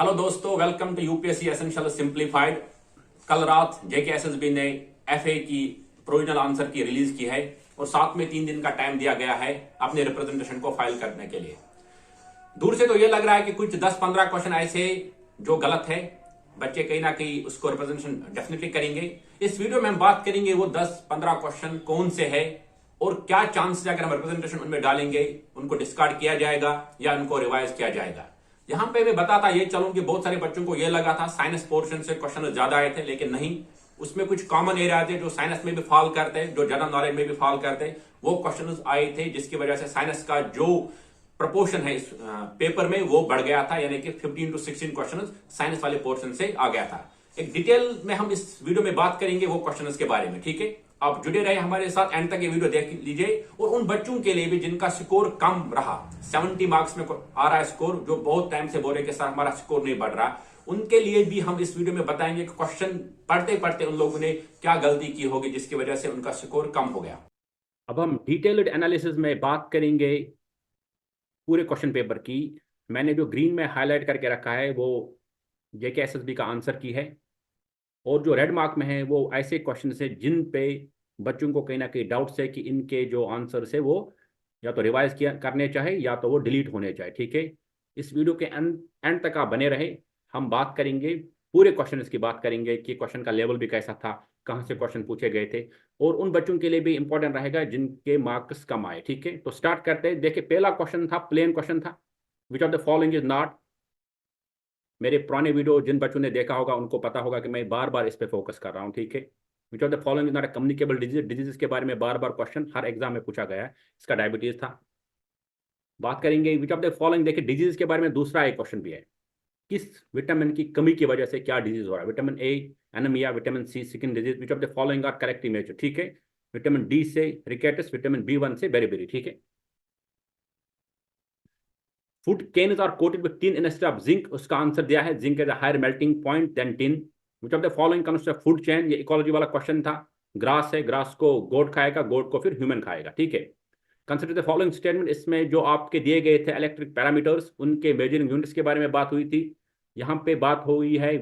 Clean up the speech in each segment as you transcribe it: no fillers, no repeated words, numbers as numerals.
Hello दोस्तों, welcome to UPSC essential simplified. कल रात जेकेएसएसबी ने एफए की प्रोविजनल आंसर की रिलीज की है और साथ में 3 दिन का टाइम दिया गया है अपने रिप्रेजेंटेशन को फाइल करने के लिए। दूर से तो ये लग रहा है कि कुछ 10-15 क्वेश्चन ऐसे जो गलत है, बच्चे कहीं ना कहीं उसको रिप्रेजेंटेशन डेफिनेटली करेंगे। इस वीडियो में हम बात करेंगे वो 10-15 क्वेश्चन कौन से है और क्या चांस है अगर हम रिप्रेजेंटेशन उनमें डालेंगे उनको डिस्कार्ड किया जाएगा या उनको रिवाइज किया जाएगा। यहां पे मैं बताता ये चलूं कि बहुत सारे बच्चों को यह लगा था साइंस पोर्शन से क्वेश्चन ज्यादा आए थे, लेकिन नहीं। उसमें कुछ कॉमन एरिया थे जो साइंस में भी फॉल करते, जो जनरल नॉलेज में भी फॉल करते, वो क्वेश्चन आए थे, जिसकी वजह से साइंस का जो प्रपोर्शन है इस पेपर में वो बढ़ गया था, यानी कि 15 to 16 क्वेश्चन साइंस वाले पोर्शन से आ गया था। एक डिटेल में हम इस वीडियो में बात करेंगे वो क्वेश्चन के बारे में, ठीक है। आप जुड़े रहे हमारे साथ, एंड तक ये वीडियो देख लीजिए। और उन बच्चों के लिए भी जिनका स्कोर कम रहा, 70 मार्क्स में आ रहा है स्कोर, जो बहुत टाइम से बोल रहे कि सर हमारा स्कोर नहीं बढ़ रहा, उनके लिए भी हम इस वीडियो में बताएंगे कि क्वेश्चन पढ़ते पढ़ते उन लोगों ने क्या गलती की होगी जिसकी वजह से उनका स्कोर कम हो गया। अब हम डिटेल्ड एनालिसिस में बात करेंगे पूरे क्वेश्चन पेपर की। मैंने जो ग्रीन में हाईलाइट करके रखा है वो जेकेएसएसबी का आंसर की है, और जो रेड मार्क में है वो ऐसे क्वेश्चन है जिन पे बच्चों को कहीं ना कहीं डाउट्स है कि इनके जो आंसर है वो या तो रिवाइज किया करने चाहे या तो वो डिलीट होने चाहे, ठीक है। इस वीडियो के एंड तक आप बने रहे। हम बात करेंगे पूरे क्वेश्चन की बात करेंगे कि क्वेश्चन का लेवल भी कैसा था, कहाँ से क्वेश्चन पूछे गए थे, और उन बच्चों के लिए भी इंपॉर्टेंट रहेगा जिनके मार्क्स कम आए, ठीक है। तो स्टार्ट करते हैं। देखिए, पहला क्वेश्चन था, प्लेन क्वेश्चन था, विच of the following is not. मेरे पुराने वीडियो जिन बच्चों ने देखा होगा उनको पता होगा कि मैं बार बार इस पे फोकस कर रहा हूँ, ठीक है। Which of the following is not a communicable disease. Disease के बारे में बार बार क्वेश्चन हर एग्जाम में पूछा गया है, इसका डायबिटीज था। बात करेंगे विच ऑफ द फॉलोइंग, देखिए डिजीज के बारे में दूसरा एक क्वेश्चन भी है, किस विटामिन की कमी की वजह से क्या डिजीज हो रहा है। Vitamin A anaemia, vitamin C skin disease, which of the following are correct image, ठीक है। विटामिन डी से रिकेटस, विटामिन बी1 से बेरीबेरी, ठीक है। Food cans are coated with tin instead of zinc, उसका आंसर दिया है zinc is a higher melting point than tin. Which of the following comes to food chain, ये ecology वाला question था। Grass है, ग्रास को गोट खाएगा, गोट को फिर ह्यूमन खाएगा, ठीक है। कंसिडर द फॉलोइंग स्टेटमेंट, इसमें जो आपके दिए गए थे इलेक्ट्रिक पैरामीटर्स उनके मेजरिंग यूनिट्स के बारे में बात हुई थी। यहाँ पे बात हुई है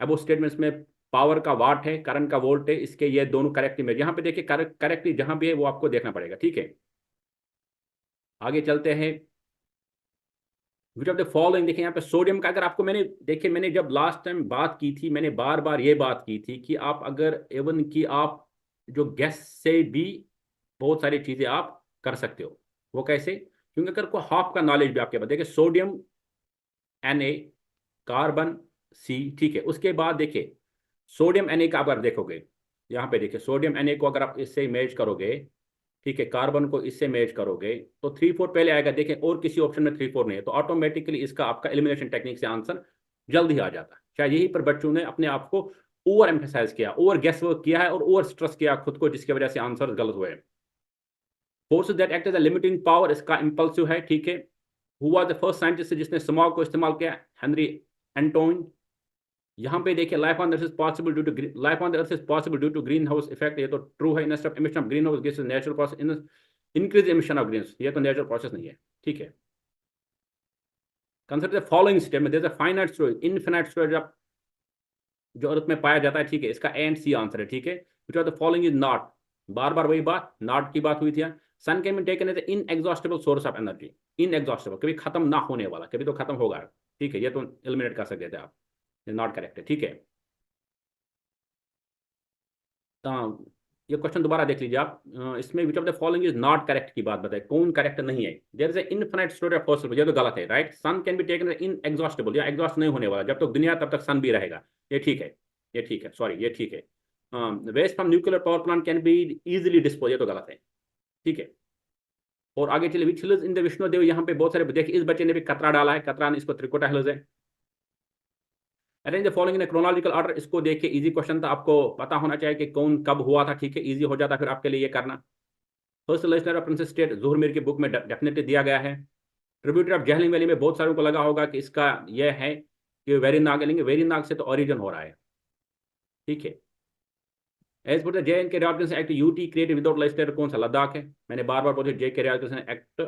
अबो स्टेटमेंट्स में पावर का वाट है, करंट का वोल्ट है, इसके ये दोनों करेक्ट इमेज। यहाँ पे देखिए करेक्टली जहां भी है वो आपको देखना पड़ेगा, ठीक है। आगे चलते हैं। विच ऑफ द फॉलोइंग, देखिए यहाँ पे सोडियम का, अगर आपको मैंने देखिए मैंने जब लास्ट टाइम बात की थी मैंने बार बार ये बात की थी कि आप अगर एवन की आप जो गैस से भी बहुत सारी चीजें आप कर सकते हो। वो कैसे? क्योंकि अगर को हाफ का नॉलेज भी आपके पास, देखिए सोडियम Na, कार्बन सी, ठीक है। उसके बाद देखिए सोडियम Na का अगर देखोगे, यहाँ पे देखिए सोडियम Na को अगर आप इससे मैच करोगे, ठीक है, कार्बन को इससे मैच करोगे तो 3-4 पहले आएगा। देखें और किसी ऑप्शन में 3-4 नहीं है, तो ऑटोमेटिकली इसका आपका एलिमिनेशन टेक्निक से आंसर जल्द ही आ जाता है। शायद यही पर बच्चों ने अपने आप को ओवर एम्फेसाइज किया, ओवर गेस वर्क किया है और ओवर स्ट्रेस किया खुद को, जिसकी वजह से आंसर गलत हुए। Forces that act as a limiting power, इसका इंपल्सिव है, ठीक है। Who was the first scientist जिसने स्मॉग को इस्तेमाल किया? Henry Antoine. यहाँ पे देखिए life on earth is possible due to life on earth is possible due to green house effect, ये तो ट्रू है। Instead of emission of green house gases natural process, in increase emission of green, ये तो natural process नहीं है, ठीक है। Consider the following statement, there is a finite storage, infinite storage जो अर्थ में पाया जाता है, ठीक है। इसका ए एंड सी आंसर है, ठीक है। Which of the following is not, बार बार वही बात, नॉट की बात हुई थी। Sun can be taken as inexhaustible source of energy, inexhaustible कभी खत्म ना होने वाला, कभी तो खत्म होगा, ठीक है। ये तो एलिमिनेट कर सकते थे आप, नॉट करेक्ट है, ठीक है। तो ये क्वेश्चन दोबारा देख लीजिए आप। इसमें which of the following is not correct की बात बताए, कौन करेक्ट नहीं है? There is a infinite storage of fossil, ये तो गलत है, right. Sun can be taken inexhaustible, या एग्जॉस्ट नहीं होने वाला, जब तक दुनिया तब तक सन भी रहेगा, ये ठीक है, ये ठीक है, सॉरी ये ठीक है। Waste from nuclear power plant can be easily dispose, ये तो गलत है, ठीक है। और आगे चलिए, which hills in the Vishnu Dev, यहाँ पे बहुत सारे देखिए इस बच्चे ने भी कतरा डाला है, कतरा ने इसको त्रिकोटा हिल्स है। Arrange the following in chronological order, इसको देखिए इजी क्वेश्चन था, आपको पता होना चाहिए कि कौन कब हुआ था, ठीक है। इजी हो जाता फिर आपके लिए ये करना। First legislator of princes state, Johar Mir की बुक में डेफिनेटली दिया गया है। ट्रिब्यूटरी ऑफ जहलिंग वैली में बहुत सारों को लगा होगा कि इसका यह है कि वेरी नाग लेंगे, वेरी नाग से तो ओरिजिन हो रहा है, ठीक है। As per the J and K reorganisation act, UT created without legislator, कौन सा? लद्दाख है। मैंने बार बार बोला जे के रिऑर्गनाइजेशन एक्ट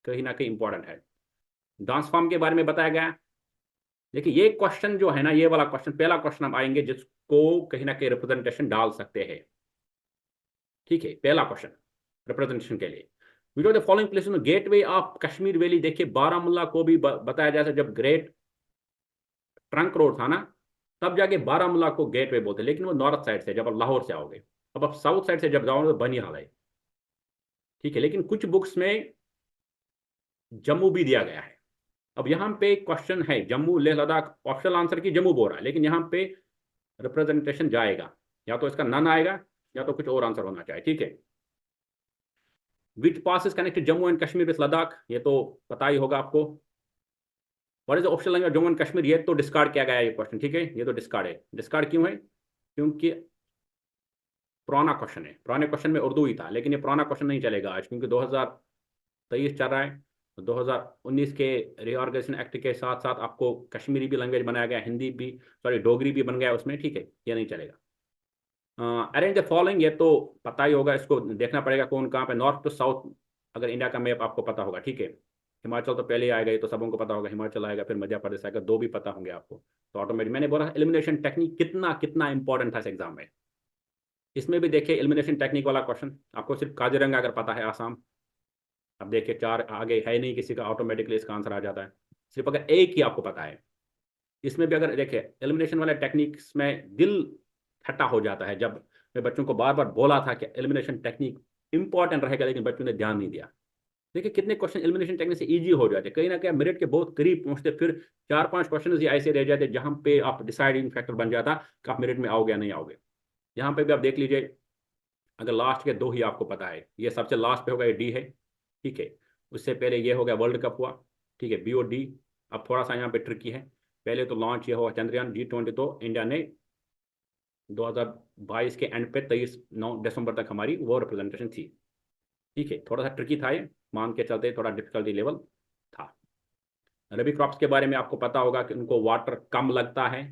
कहीं ना कहीं इंपॉर्टेंट है। डांस फॉर्म के बारे में बताया गया, देखिए ये क्वेश्चन जो है ना, ये वाला क्वेश्चन, पहला क्वेश्चन हम आएंगे जिसको कहीं ना कहीं रिप्रेजेंटेशन डाल सकते हैं। ठीक है, पहला क्वेश्चन रिप्रेजेंटेशन के लिए, which of the following places gateway of Kashmir valley. देखिए बारामूला को भी बताया जाता है, जब ग्रेट ट्रंक रोड था ना, तब जाके बारामूला को गेट वे बोलते, लेकिन वो नॉर्थ साइड से, जब आप लाहौर से आओगे। अब आप साउथ साइड से जब जाओगे तो बनिहाल है। ठीक है, लेकिन कुछ बुक्स में जम्मू भी दिया गया है। अब यहाँ पे क्वेश्चन है जम्मू लेह लद्दाख, ऑप्शनल आंसर की जम्मू बोल रहा है, लेकिन यहाँ पे रिप्रेजेंटेशन जाएगा, या तो इसका नन आएगा या तो कुछ और आंसर होना चाहिए। ठीक है, which pass is connected Jammu and Kashmir with Ladakh, ये तो पता ही होगा आपको। What is the optional language Jammu and Kashmir, ये तो डिस्कार्ड किया गया है ये क्वेश्चन। ठीक है, ये तो डिस्कार्ड है। डिस्कार्ड क्यों है? क्योंकि पुराना क्वेश्चन है, पुराने क्वेश्चन में उर्दू ही था, लेकिन ये पुराना क्वेश्चन नहीं चलेगा आज, क्योंकि 2023 चल रहा है। 2019 के रिऑर्गेनाइजेशन एक्ट के साथ साथ आपको कश्मीरी भी लैंग्वेज बनाया गया, हिंदी भी, सॉरी डोगरी भी बन गया उसमें। ठीक है, ये नहीं चलेगा। अरेंज द फॉलोइंग, ये तो पता ही होगा, इसको देखना पड़ेगा कौन कहाँ पे, नॉर्थ टू साउथ। अगर इंडिया का मैप आपको पता होगा, ठीक है, हिमाचल तो पहले ही आएगा, ये तो सबों को पता होगा, हिमाचल आएगा, फिर मध्य प्रदेश आएगा, दो भी पता होंगे आपको, तो ऑटोमेटिक। मैंने बोला एलिमिनेशन टेक्निक कितना कितना इंपॉर्टेंट था इस एग्जाम में। इसमें भी देखिए एलिमिनेशन टेक्निक वाला क्वेश्चन, आपको सिर्फ काजीरंगा अगर पता है, आसाम, अब देखिए चार आगे है नहीं किसी का, ऑटोमेटिकली इसका आंसर आ जाता है, सिर्फ अगर एक ही आपको पता है। इसमें भी अगर देखिए एलिमिनेशन वाले टेक्निक्स में दिल खट्टा हो जाता है, जब मैं बच्चों को बार बार बोला था कि एलिमिनेशन टेक्निक इंपॉर्टेंट रहेगा, लेकिन बच्चों ने ध्यान नहीं दिया। देखिए कितने क्वेश्चन एलिमिनेशन टेक्निक से इजी हो जाते, कहीं ना कहीं मेरिट के बहुत करीब पहुंचते, फिर चार पांच क्वेश्चन ही ऐसे रह जाते जहां पे आप डिसाइडिंग फैक्टर बन जाता कि आप मेरिट में आओगे या नहीं आओगे। यहाँ पे भी आप देख लीजिए, अगर लास्ट के दो ही आपको पता है, ये सबसे लास्ट पे होगा, ये डी है। ठीक है, उससे पहले ये हो गया वर्ल्ड कप हुआ। ठीक है, बी और डी। अब थोड़ा सा यहाँ पे ट्रिकी है, पहले तो लॉन्च ये हुआ चंद्रयान G20, तो इंडिया ने 2022 के एंड पे 23 9 दिसंबर तक हमारी वो रिप्रेजेंटेशन थी। ठीक है, थोड़ा सा ट्रिकी था ये, मान के चलते थोड़ा डिफिकल्टी लेवल था। रबी क्रॉप्स के बारे में आपको पता होगा कि उनको वाटर कम लगता है,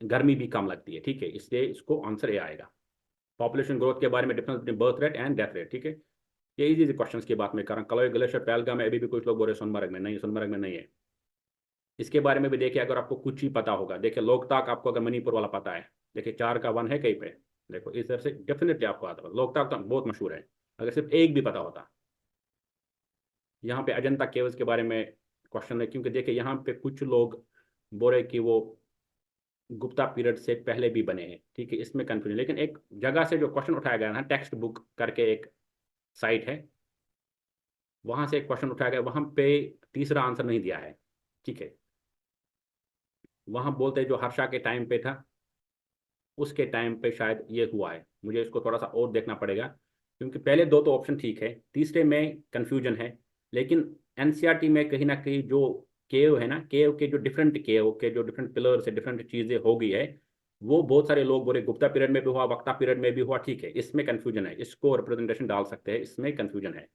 गर्मी भी कम लगती है। ठीक है, इसलिए इसको आंसर ए आएगा। पॉपुलेशन ग्रोथ के बारे में, difference between birth rate and death rate. ठीक है, ये इजी क्वेश्चन की बात मैं कर रहा हूँ। कलोई ग्लेशियर पहलगाम में, अभी भी कुछ लोग बोल रहे सोनमर्ग में नहीं, सोनमर्ग में नहीं है। इसके बारे में भी देखिए, अगर आपको कुछ ही पता होगा, देखिए लोकताक आपको अगर मणिपुर वाला पता है, देखिए 4 का 1 है कहीं पे, देखो इस तरह से डेफिनेटली आपको आता है। लोकताक तो बहुत मशहूर है, अगर सिर्फ एक भी पता होता। यहाँ पे अजंता केव्स के बारे में क्वेश्चन है, क्योंकि देखिए यहाँ पे कुछ लोग बोल रहे कि वो गुप्ता पीरियड से पहले भी बने हैं। ठीक है, इसमें कंफ्यूजन, लेकिन एक जगह से जो क्वेश्चन उठाया गया ना, टेक्स्ट बुक करके एक साइट है, वहां से एक क्वेश्चन उठाया गया, वहां पे तीसरा आंसर नहीं दिया है। ठीक है, वहां बोलते जो हर्षा के टाइम पे था, उसके टाइम पे शायद ये हुआ है, मुझे इसको थोड़ा सा और देखना पड़ेगा, क्योंकि पहले दो तो ऑप्शन ठीक है, तीसरे में कंफ्यूजन है। लेकिन एनसीईआरटी में कहीं ना कहीं जो केव है ना, केव के जो डिफरेंट पिलर से डिफरेंट चीजें हो गई है, वो बहुत सारे लोग बोले गुप्ता पीरियड में भी हुआ, बक्ता पीरियड में भी हुआ। ठीक है, इसमें कंफ्यूजन है, इसको रिप्रेजेंटेशन डाल सकते हैं, इसमें कंफ्यूजन है।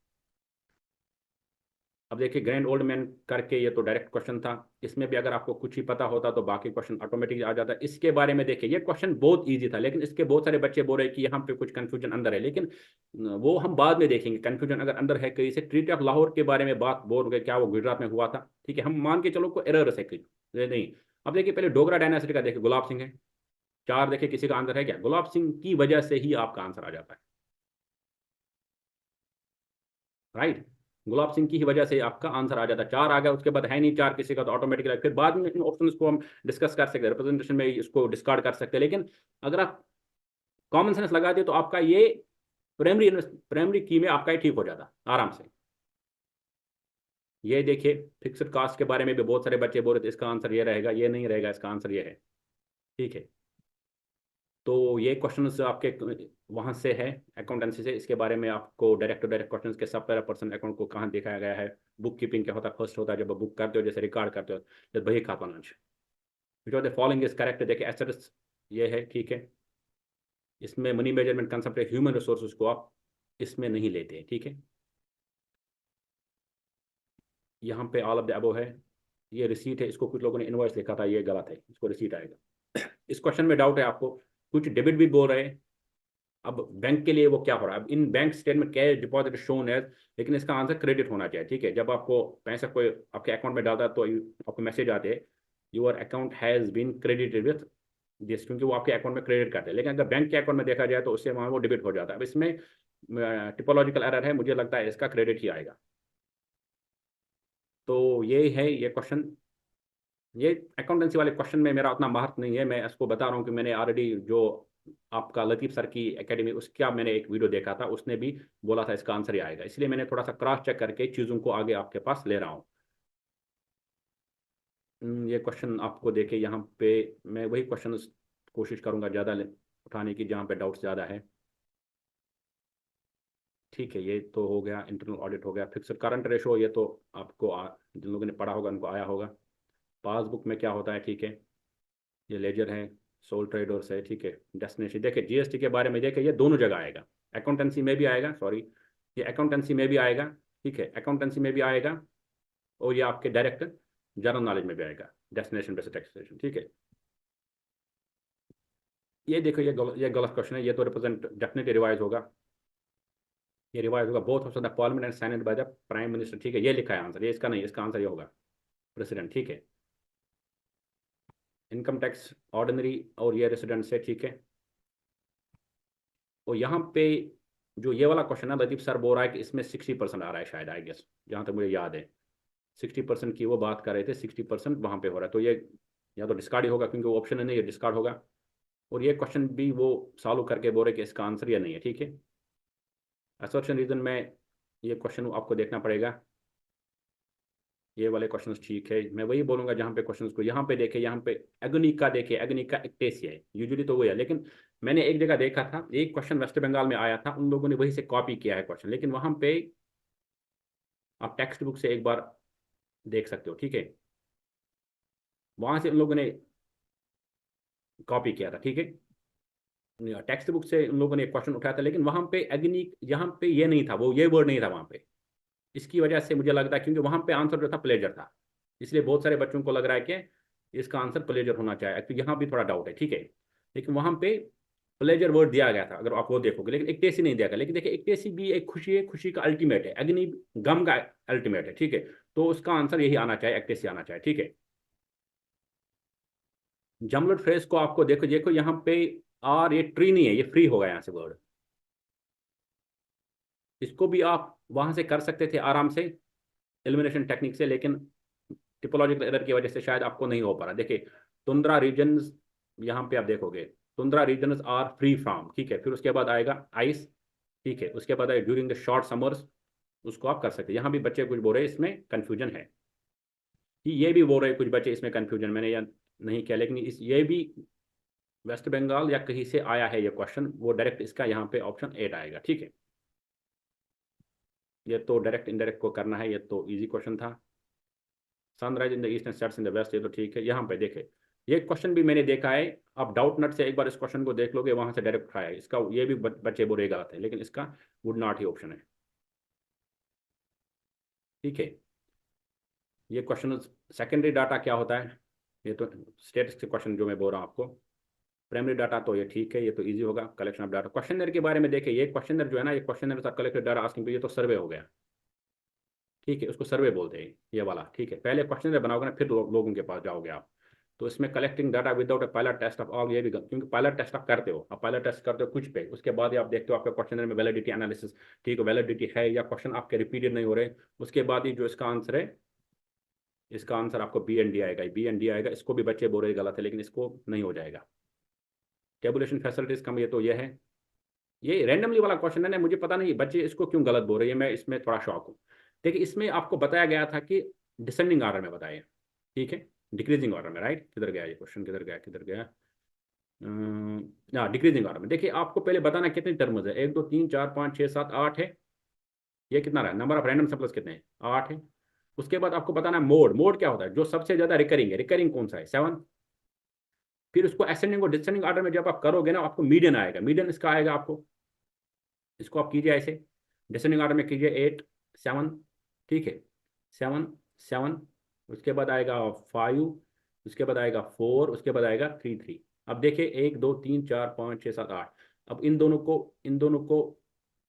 अब देखिए ग्रैंड ओल्ड मैन करके, ये तो डायरेक्ट क्वेश्चन था, इसमें भी अगर आपको कुछ ही पता होता तो बाकी क्वेश्चन ऑटोमेटिक आ जाता। इसके बारे में देखिए, ये क्वेश्चन बहुत इजी था, लेकिन इसके बहुत सारे बच्चे बोल रहे हैं कि यहाँ पे कुछ कंफ्यूजन अंदर है, लेकिन वो हम बाद में देखेंगे कंफ्यूजन अगर अंदर है कहीं से। ट्रीटी ऑफ लाहौर के बारे में बात बोल रहे, क्या वो गुजरात में हुआ था? ठीक है, हम मान के चलो को एरर है कुछ नहीं। अब देखिए पहले डोगरा डायनासिटी का देखिए, गुलाब सिंह है, 4 देखिए किसी का आंसर है क्या? गुलाब सिंह की वजह से ही आपका आंसर आ जाता है, राइट। गुलाब सिंह की ही वजह से आपका आंसर आ जाता है, 4 आ गया, उसके बाद है नहीं 4 किसी का, तो ऑटोमेटिकली फिर बाद में इन ऑप्शन को हम डिस्कस कर सकते हैं, रिप्रेजेंटेशन में इसको डिस्कार्ड कर सकते हैं। लेकिन अगर आप कॉमन सेंस लगा दिए तो आपका ये प्राइमरी की में आपका ही ठीक हो जाता आराम से। ये देखिए फिक्स्ड कास्ट के बारे में भी बहुत सारे बच्चे बोल रहे थे इसका आंसर ये रहेगा, ये नहीं रहेगा, इसका आंसर ये है। ठीक है, तो ये क्वेश्चन आपके वहां से है अकाउंटेंसी से, इसके बारे में आपको डायरेक्ट टू डायरेक्ट क्वेश्चन के सब तरह पर्सन अकाउंट को कहाँ दिखाया गया है, बुक कीपिंग क्या होता है, फर्स्ट होता है जब बुक करते हो, जैसे रिकॉर्ड करते हो, जब बही खाता lunch, which of the following is correct. देखिए एसेट्स ये है, ठीक है, इसमें मनी मेजरमेंट कंसेप्ट है, ह्यूमन रिसोर्सेज को आप इसमें नहीं लेते हैं। ठीक है, यहाँ पे ऑल ऑफ द अबव है, ये रिसीट है, इसको कुछ लोगों ने इनवॉइस लिखा था, ये गलत है, इसको रिसीट आएगा। इस क्वेश्चन में डाउट है आपको, कुछ डेबिट भी बोल रहे हैं। अब बैंक के लिए वो क्या हो रहा है, अब in bank statement cash deposit shown है, लेकिन इसका आंसर क्रेडिट होना चाहिए। ठीक है, जब आपको पैसा कोई आपके अकाउंट में डालता है तो आपको मैसेज आते हैं your account has been credited with this, क्योंकि वो आपके अकाउंट में क्रेडिट करते हैं। लेकिन अगर बैंक के अकाउंट में देखा जाए तो उससे वहाँ वो डेबिट हो जाता है। अब इसमें टिपोलॉजिकल एरर है, मुझे लगता है इसका क्रेडिट ही आएगा। तो ये है ये क्वेश्चन। ये अकाउंटेंसी वाले क्वेश्चन में मेरा उतना महत्व नहीं है, मैं इसको बता रहा हूँ कि मैंने ऑलरेडी जो आपका लतीफ़ सर की एकेडमी, उसका मैंने एक वीडियो देखा था, उसने भी बोला था इसका आंसर ही आएगा, इसलिए मैंने थोड़ा सा क्रॉस चेक करके चीज़ों को आगे आपके पास ले रहा हूँ। ये क्वेश्चन आपको देखे यहाँ पे, मैं वही क्वेश्चन कोशिश करूँगा ज़्यादा उठाने की जहाँ पे डाउट्स ज़्यादा है। ठीक है, ये तो हो गया, इंटरनल ऑडिट हो गया। फिक्स्ड करंट रेशो, ये तो आपको जिन लोगों ने पढ़ा होगा उनको आया होगा। पासबुक में क्या होता है, ठीक है, ये लेजर है, सोल ट्रेडर्स है, ठीक है। डेस्टिनेशन देखिए, जीएसटी के बारे में देखिए, ये दोनों जगह आएगा, अकाउंटेंसी में भी आएगा, सॉरी, ये अकाउंटेंसी में भी आएगा, ठीक है, अकाउंटेंसी में भी आएगा, और ये आपके डायरेक्ट जनरल नॉलेज में भी आएगा, डेस्टिनेशन बेस्ड टैक्सेशन, ठीक है। ये देखो, ये गलत क्वेश्चन है, ये तो रिप्रेजेंट डेफिनेटली रिवाइज होगा, ये रिवाइज होगा। Both of the parliament and signed by the prime minister, ठीक है, ये लिखा है आंसर, ये इसका नहीं, इसका आंसर ये होगा प्रेसिडेंट, ठीक है। इनकम टैक्स ऑर्डिनरी और ये रेसिडेंट से, ठीक है। और यहाँ पे जो ये वाला क्वेश्चन है, लतीफ़ सर बोल रहा है कि इसमें 60% आ रहा है शायद, आई गेस, जहाँ तक मुझे याद है 60% की वो बात कर रहे थे, 60% वहाँ पे हो रहा है। तो ये या तो डिस्कार्ड ही होगा, क्योंकि वो ऑप्शन है नहीं, ये डिस्कार्ड होगा। और ये क्वेश्चन भी वो सॉल्व करके बोल रहे कि इसका आंसर या नहीं है, ठीक है। असर्शन रीजन में ये क्वेश्चन आपको देखना पड़ेगा, ये वाले क्वेश्चन ठीक है, मैं वही बोलूंगा जहाँ पे क्वेश्चन को यहाँ पे देखे, यहाँ पे एग्निका देखे, एग्निका एक्टेसिया है, यूजुअली तो वो है। लेकिन मैंने एक जगह देखा था, एक क्वेश्चन वेस्ट बंगाल में आया था, उन लोगों ने वही से कॉपी किया है क्वेश्चन, लेकिन वहाँ पे आप टेक्स्ट बुक से एक बार देख सकते हो, ठीक है, वहां से उन लोगों ने कॉपी किया था, ठीक है। टेक्स्ट बुक से उन लोगों ने एक क्वेश्चन उठाया था, लेकिन वहां पे अग्नि, यहाँ पे ये नहीं था, वो ये वर्ड नहीं था वहां पे। इसकी वजह से मुझे लगता है, क्योंकि वहां पे आंसर जो था प्लेजर था, इसलिए बहुत सारे बच्चों को लग रहा है कि इसका आंसर प्लेजर होना चाहिए। तो यहाँ भी थोड़ा डाउट है, ठीक है, लेकिन वहां पे प्लेजर वर्ड दिया गया था, अगर आप वो देखोगे, लेकिन इक्टेसी नहीं दिया गया। लेकिन देखिए, इक्टेसी भी एक खुशी है, खुशी का अल्टीमेट है, अग्नि गम का अल्टीमेट है, ठीक है। तो उसका आंसर यही आना चाहिए, इक्टेसी आना चाहिए, ठीक है। जमलट फ्रेज को आपको देखो देखो यहाँ पे, और ये ट्री नहीं है, ये फ्री होगा यहाँ से वर्ड। इसको भी आप वहां से कर सकते थे आराम से, एलिमिनेशन टेक्निक से, लेकिन टिपोलॉजिकल एरर की वजह से शायद आपको नहीं हो पा रहा। देखिए, तुंद्रा रीजन्स, यहाँ पे आप देखोगे, tundra regions are free from, ठीक है, फिर उसके बाद आएगा आइस, ठीक है, उसके बाद आएगा ड्यूरिंग द शॉर्ट समर्स, उसको आप कर सकते हैं। यहाँ भी बच्चे कुछ बोल रहे हैं इसमें कन्फ्यूजन है, कि ये भी बोल रहे हैं कुछ बच्चे इसमें कन्फ्यूजन, मैंने या नहीं किया, लेकिन इस ये भी वेस्ट बंगाल या कहीं से आया है ये क्वेश्चन, वो डायरेक्ट इसका यहाँ पे ऑप्शन 8 आएगा, ठीक है। ये तो डायरेक्ट इनडायरेक्ट को करना है, ये तो इजी क्वेश्चन था। Sunrise in the east and sets in the west, ये तो ठीक है। यहाँ पे देखे, ये क्वेश्चन भी मैंने देखा है, आप डाउट नट से एक बार इस क्वेश्चन को देख लोगे, वहां से डायरेक्ट उठाया है इसका, ये भी बच्चे बोले गलत है, लेकिन इसका वुड नॉट ही ऑप्शन है, ठीक है। ये क्वेश्चन सेकेंडरी डाटा क्या होता है, ये तो स्टेटिस्टिक्स क्वेश्चन जो मैं बोल रहा हूँ आपको। प्राइमरी डाटा तो ये ठीक है, ये तो इजी होगा। कलेक्शन ऑफ डाटा, क्वेश्चनर के बारे में देखिए, ये क्वेश्चनर जो है ना, ये क्वेश्चनर कलेक्टेड डाटा आस्किंग, तो ये तो सर्वे हो गया, ठीक है, उसको सर्वे बोलते हैं ये वाला, ठीक है। पहले क्वेश्चनर बनाओगे ना, फिर लोगों के पास जाओगे आप। तो इसमें collecting data without a pilot test of all, ये भी क्योंकि पायलट टेस्ट आप करते हो, आप पायलट टेस्ट करते हो कुछ पे, उसके बाद ही आप देखते हो आपके क्वेश्चनर में वैलिडिटी एनालिसिस, ठीक है, वैलिडिटी है या क्वेश्चन आपके रिपीटेड नहीं हो रहे, उसके बाद ही जो इसका आंसर है, इसका आंसर आपको बी एंड डी आएगा, बी एंड डी आएगा। इसको भी बच्चे बोल रहे गलत है, लेकिन इसको नहीं हो जाएगा। टेबुलेशन फैसिलिटीज कम, ये तो ये है, ये रैंडमली वाला क्वेश्चन है ना, मुझे पता नहीं बच्चे इसको क्यों गलत बोल रहे हैं, मैं इसमें थोड़ा शॉक हूँ। देखिए, इसमें आपको बताया गया था कि डिसेंडिंग ऑर्डर में बताया, ठीक है, डिक्रीजिंग ऑर्डर में, राइट, किधर गया ये क्वेश्चन, किधर गया, किधर गया, डिक्रीजिंग ऑर्डर में। देखिए, आपको पहले बताना कितने टर्म्स है, 1 2 3 4 5 6 7 8 है, ये कितना रहा, नंबर ऑफ रैंडम सैंपल्स कितने हैं, 8 है। उसके बाद आपको बताना है मोड, मोड क्या होता है, जो सबसे ज्यादा रिकरिंग है, रिकरिंग कौन सा है, 7। फिर उसको असेंडिंग और डिसेंडिंग ऑर्डर में जब आप करोगे ना, आपको मीडियन आएगा, मीडियन इसका आएगा आपको, इसको आप कीजिए ऐसे, डिसेंडिंग ऑर्डर में कीजिए 8 7, ठीक है, 7 7, उसके बाद आएगा 5, उसके बाद आएगा 4, उसके बाद आएगा 3 3। अब देखिए, 1 2 3 4 5 6 7 8, अब इन दोनों को, इन दोनों को,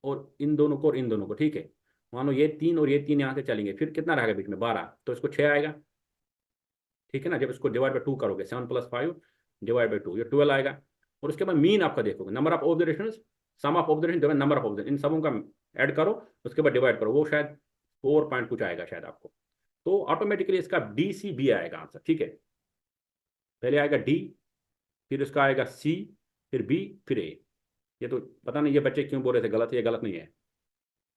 और इन दोनों को, और इन दोनों को, ठीक है, मान लो ये 3 और ये 3 यहाँ से चलेंगे, फिर कितना रहेगा बीच में, 12, तो इसको 6 आएगा, ठीक है ना। जब इसको डिवाइड बाई 2 करोगे, 7 + 5 डिवाइड बाई 2, ये 12 आएगा। और उसके बाद मीन आपका देखोगे, number of observation, sum of observation divide number of observation, इन सबों का ऐड करो, उसके बाद डिवाइड करो, वो शायद 4 पॉइंट कुछ आएगा शायद आपको। तो ऑटोमेटिकली इसका DCB आएगा आंसर। ठीक है, पहले आएगा D, फिर उसका आएगा C, फिर B, फिर A। ये तो पता नहीं ये बच्चे क्यों बोल रहे थे गलत है, ये गलत नहीं है।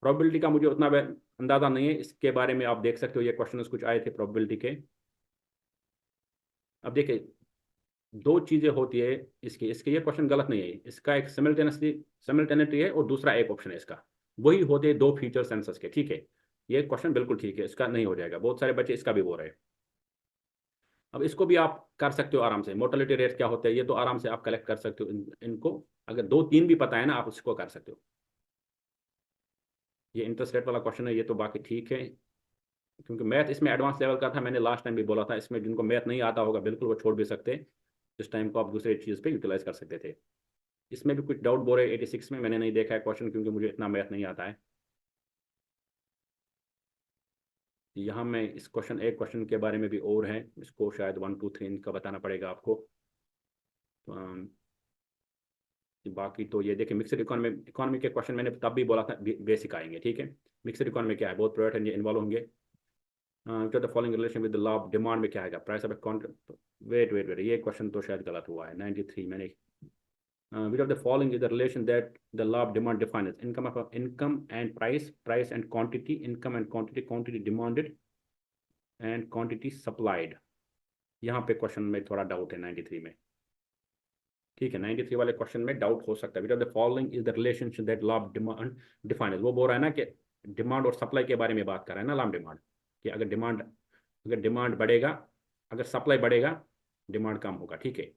प्रोबेबिलिटी का मुझे उतना अंदाजा नहीं है, इसके बारे में आप देख सकते हो, ये क्वेश्चन कुछ आए थे प्रोबेबिलिटी के। अब देखिए, दो चीजें होती है इसकी, इसके ये क्वेश्चन गलत नहीं है, इसका एक सिमिलटेनिटी है और दूसरा एक ऑप्शन है इसका, वही होते हैं दो फीचर सेंसस के। ठीक है, ये क्वेश्चन बिल्कुल ठीक है, इसका नहीं हो जाएगा। बहुत सारे बच्चे इसका भी बोल रहे हैं। अब इसको भी आप कर सकते हो आराम से, मोर्टेलिटी रेट क्या होता है ये तो आराम से आप कलेक्ट कर सकते हो इनको, अगर 2-3 भी पता है ना, आप इसको कर सकते हो। ये इंटरेस्ट रेट वाला क्वेश्चन है, ये तो बाकी ठीक है, क्योंकि मैथ इसमें एडवांस लेवल का था, मैंने लास्ट टाइम भी बोला था, इसमें जिनको मैथ नहीं आता होगा बिल्कुल वो छोड़ भी सकते हैं, इस टाइम को आप दूसरे चीज़ पे यूटिलाइज कर सकते थे। इसमें भी कुछ डाउट बोल रहे 86 में, मैंने नहीं देखा है क्वेश्चन, क्योंकि मुझे इतना मैथ नहीं आता है। यहाँ मैं इस क्वेश्चन, एक क्वेश्चन के बारे में भी और है, इसको शायद 1 2 3 इनका बताना पड़ेगा आपको। बाकी तो ये देखिए, मिक्सड इकोनॉमी के क्वेश्चन मैंने तब भी बोला था बेसिक आएंगे। ठीक है, मिक्सड इकोनॉमी क्या है, बहुत प्रोडक्ट है, ये इन्वॉल्व होंगे। जो the following relation with the law of demand में क्या आएगा, प्राइस ऑफ कॉन्ट्रैक्ट। वेट, ये क्वेश्चन तो शायद गलत हुआ है, 93 मैंने। which of the following is the relation that the law of demand defines, income and price and quantity, income and quantity demanded and quantity supplied। यहाँ पे क्वेश्चन में थोड़ा डाउट है 93 में। ठीक है, 93 वाले क्वेश्चन में डाउट हो सकता है। which of the following is the relationship that law of demand defines, वो बोल रहा है ना कि डिमांड और सप्लाई के बारे में बात कर रहा है ना, लॉ ऑफ डिमांड, कि अगर डिमांड बढ़ेगा, अगर सप्लाई बढ़ेगा डिमांड कम होगा। ठीक है,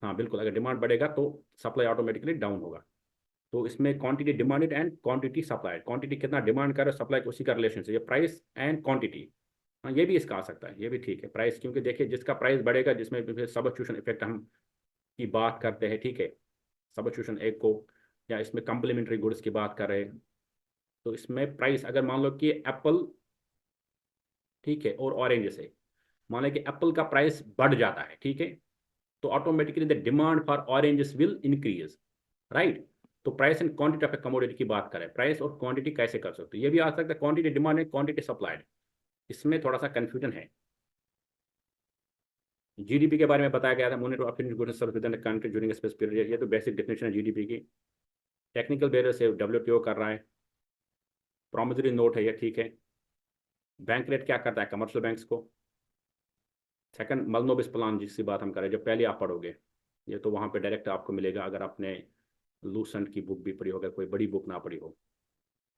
हाँ बिल्कुल, अगर डिमांड बढ़ेगा तो सप्लाई ऑटोमेटिकली डाउन होगा। तो इसमें quantity demanded and quantity supplied, quantity कितना डिमांड कर रहे हो, सप्लाई उसी का रिलेशन है, ये प्राइस एंड क्वांटिटी। हाँ ये भी इसका आ सकता है, ये भी ठीक है, प्राइस, क्योंकि देखिए जिसका प्राइस बढ़ेगा, जिसमें सब्स्टिट्यूशन इफेक्ट हम की बात करते हैं। ठीक है, सब्स्टिट्यूशन एक को, या इसमें कम्प्लीमेंट्री गुड्स की बात कर रहे हैं, तो इसमें प्राइस, अगर मान लो कि एप्पल, ठीक है, और ऑरेंज से, मान लो कि एप्पल का प्राइस बढ़ जाता है, ठीक है, तो automatically the demand for oranges will increase, right. तो price and quantity of a commodity की बात करें, प्राइस और क्वांटिटी कैसे कर सकते हो, ये भी आ सकता है, क्वांटिटी डिमांड है, क्वांटिटी सप्लाइड, इसमें थोड़ा सा कंफ्यूजन है। जीडीपी के बारे में बताया गया था, monitor of finished goods service with in the country during space period, ये तो बेसिक डेफिनेशन है जीडीपी की। टेक्निकल बेसिस से WTO कर रहा है, प्रॉमिसरी नोट है ये, ठीक है। बैंक रेट क्या करता है कमर्शियल बैंक्स को। सेकंड, मलनोबिस प्लान जिसकी बात हम करें, जो पहले आप पढ़ोगे, ये तो वहाँ पे डायरेक्ट आपको मिलेगा, अगर आपने लूसेंट की बुक भी पढ़ी हो, अगर कोई बड़ी बुक ना पढ़ी हो।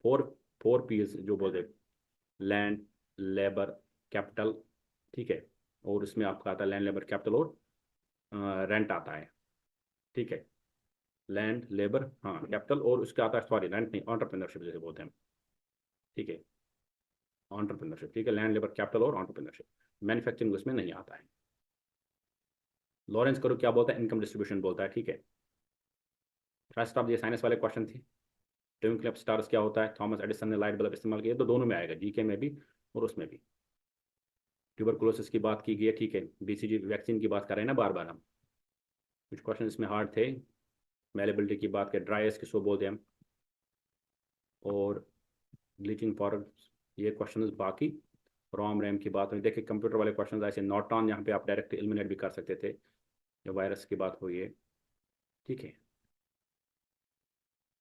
फोर 4 P's जो बोलते, लैंड, लेबर, कैपिटल, ठीक है, और इसमें आपका आता है लैंड, लेबर, कैपिटल और रेंट आता है। ठीक है, लैंड, लेबर, हाँ, कैपिटल, और उसके आता है, सॉरी रेंट नहीं, एंटरप्रेन्योरशिप जैसे बोलते हैं हम। ठीक है, एंटरप्रेन्योरशिप, ठीक है, लैंड, लेबर, कैपिटल और एंटरप्रेन्योरशिप। मैन्युफैक्चरिंग उसमें नहीं आता है। लॉरेंस करो क्या बोलता है, इनकम डिस्ट्रीब्यूशन बोलता है। ठीक है, फर्स्ट ऑफ ये साइंस वाले क्वेश्चन थे। ट्विंकलिंग ऑफ स्टार्स क्या होता है, थॉमस एडिसन ने लाइट बल्ब इस्तेमाल किया, तो दोनों में आएगा, जीके में भी और उसमें भी। ट्यूबरकुलोसिस की बात की गई है, ठीक है, BCG वैक्सीन की बात कर रहे हैं ना बार बार हम। कुछ क्वेश्चन इसमें हार्ड थे, मेलेबिलिटी की बात करें, ड्राई आइस किसको बोलते हैं हम, और ब्लीचिंग पाउडर, ये क्वेश्चन बाकी। रोम रैम की बात हुई, देखिए कंप्यूटर वाले क्वेश्चन ऐसे, नॉट ऑन, यहाँ पे आप डायरेक्ट एलिमिनेट भी कर सकते थे, जो वायरस की बात हुई है। ठीक है,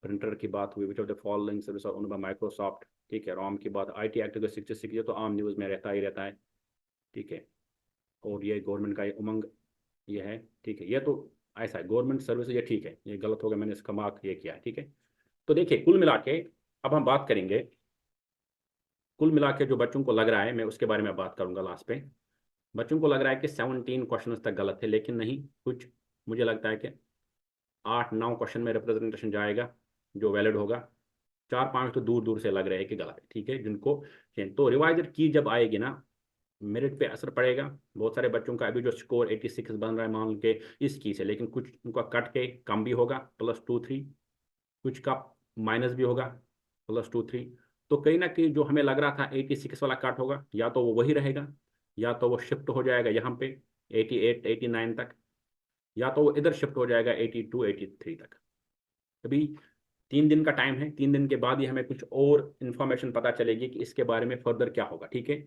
प्रिंटर की बात हुई, विच of the following service on by Microsoft. ठीक है, रोम की बात, IT एक्ट 66 ये तो आम न्यूज़ में रहता ही रहता है। ठीक है, और ये गवर्नमेंट का ये उमंग ये है। ठीक है, ये तो ऐसा है, गवर्नमेंट सर्विस, ये ठीक है, ये गलत हो गया, मैंने इसका मार्क ये किया है। ठीक है, तो देखिए कुल मिला के अब हम बात करेंगे, कुल मिला के जो बच्चों को लग रहा है, मैं उसके बारे में बात करूंगा लास्ट पे। बच्चों को लग रहा है कि 17 क्वेश्चन तक गलत है, लेकिन नहीं, कुछ मुझे लगता है कि 8-9 क्वेश्चन में रिप्रेजेंटेशन जाएगा जो वैलिड होगा, 4-5 तो दूर दूर से लग रहे हैं कि गलत है। ठीक है, जिनको तो रिवाइजर की जब आएगी ना, मेरिट पे असर पड़ेगा। बहुत सारे बच्चों का अभी जो स्कोर 86 बन रहा है मान के इस की से, लेकिन कुछ उनका कट के कम भी होगा, +2 3, कुछ का माइनस भी होगा, +2 3। तो कहीं ना कहीं जो हमें लग रहा था 86 वाला कट होगा, या तो वो वही रहेगा, या तो वो शिफ्ट हो जाएगा यहाँ पे 88 89 तक, या तो वो इधर शिफ्ट हो जाएगा 82 83 तक। अभी 3 दिन का टाइम है, 3 दिन के बाद ही हमें कुछ और इन्फॉर्मेशन पता चलेगी कि इसके बारे में फर्दर क्या होगा, ठीक है।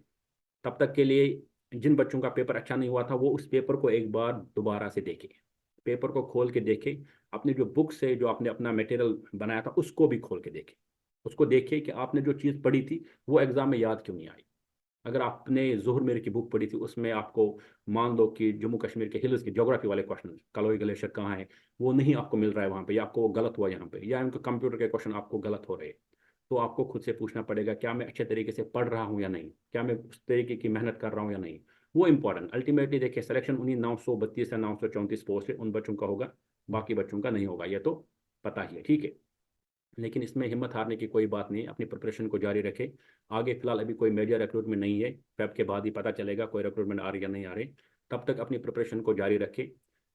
तब तक के लिए जिन बच्चों का पेपर अच्छा नहीं हुआ था वो उस पेपर को एक बार दोबारा से देखें, पेपर को खोल के देखें, अपनी जो बुक से जो आपने अपना मटेरियल बनाया था उसको भी खोल के देखें, उसको देखिए कि आपने जो चीज़ पढ़ी थी वो एग्जाम में याद क्यों नहीं आई। अगर आपने जोहर मीर की बुक पढ़ी थी, उसमें आपको मान लो कि जम्मू कश्मीर के हिल्स के ज्योग्राफी वाले क्वेश्चन, कलोई ग्लेशियर कहाँ है, वो नहीं आपको मिल रहा है वहाँ पे, या आपको वो गलत हुआ यहाँ पे, या इनके कंप्यूटर के क्वेश्चन आपको गलत हो रहे हैं, तो आपको खुद से पूछना पड़ेगा क्या मैं अच्छे तरीके से पढ़ रहा हूँ या नहीं, क्या मैं उस तरीके की मेहनत कर रहा हूँ या नहीं। वो इंपॉर्टेंट अल्टीमेटली देखिए, सिलेक्शन उन्हीं 932 या 934 पोस्ट है उन बच्चों का होगा, बाकी बच्चों का नहीं होगा, ये तो पता ही है, ठीक है। लेकिन इसमें हिम्मत हारने की कोई बात नहीं, अपनी प्रिपरेशन को जारी रखें। आगे फिलहाल अभी कोई मेजर रिक्रूटमेंट नहीं है, फेब के बाद ही पता चलेगा कोई रिक्रूटमेंट आ रही या नहीं आ रही। तब तक अपनी प्रिपरेशन को जारी रखें,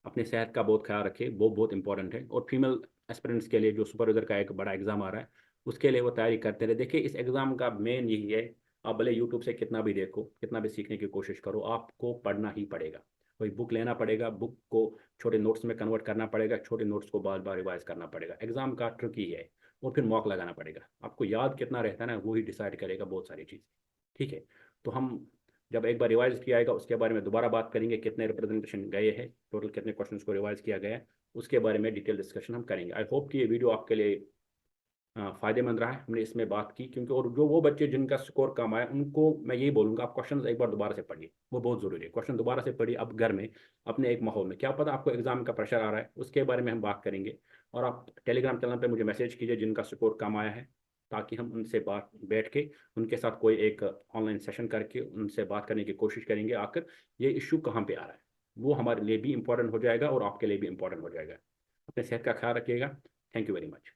अपनी सेहत का बहुत ख्याल रखें, वो बहुत इंपॉर्टेंट है। और फीमेल एस्पिरेंट्स के लिए जो सुपरवाइजर का एक बड़ा एग्जाम आ रहा है उसके लिए वो तैयारी करते रहे। देखिए इस एग्ज़ाम का मेन यही है, आप भले यूट्यूब से कितना भी देखो, कितना भी सीखने की कोशिश करो, आपको पढ़ना ही पड़ेगा। कोई बुक लेना पड़ेगा, बुक को छोटे नोट्स में कन्वर्ट करना पड़ेगा, छोटे नोट्स को बार बार रिवाइज करना पड़ेगा। एग्जाम का ट्रिक ही है। और फिर मॉक लगाना पड़ेगा, आपको याद कितना रहता है ना वो ही डिसाइड करेगा बहुत सारी चीज़, ठीक है। तो हम जब एक बार रिवाइज किया जाएगा उसके बारे में दोबारा बात करेंगे, कितने रिप्रेजेंटेशन गए हैं, टोटल कितने क्वेश्चंस को रिवाइज किया गया है, उसके बारे में डिटेल डिस्कशन हम करेंगे। आई होप कि ये वीडियो आपके लिए फायदेमंद रहा है, हमने इसमें बात की क्योंकि, और जो वो बच्चे जिनका स्कोर कम आया उनको मैं यही बोलूँगा आप क्वेश्चन एक बार दोबारा से पढ़िए, वो बहुत ज़रूरी है। क्वेश्चन दोबारा से पढ़िए अब घर में अपने एक माहौल में, क्या पता आपको एग्जाम का प्रेशर आ रहा है, उसके बारे में हम बात करेंगे। और आप टेलीग्राम चैनल पर मुझे मैसेज कीजिए जिनका स्कोर कम आया है, ताकि हम उनसे बात बैठ के उनके साथ कोई एक ऑनलाइन सेशन करके उनसे बात करने की कोशिश करेंगे, आखिर ये इशू कहाँ पे आ रहा है। वो हमारे लिए भी इंपॉर्टेंट हो जाएगा और आपके लिए भी इंपॉर्टेंट हो जाएगा। अपने सेहत का ख्याल रखिएगा। Thank you very much.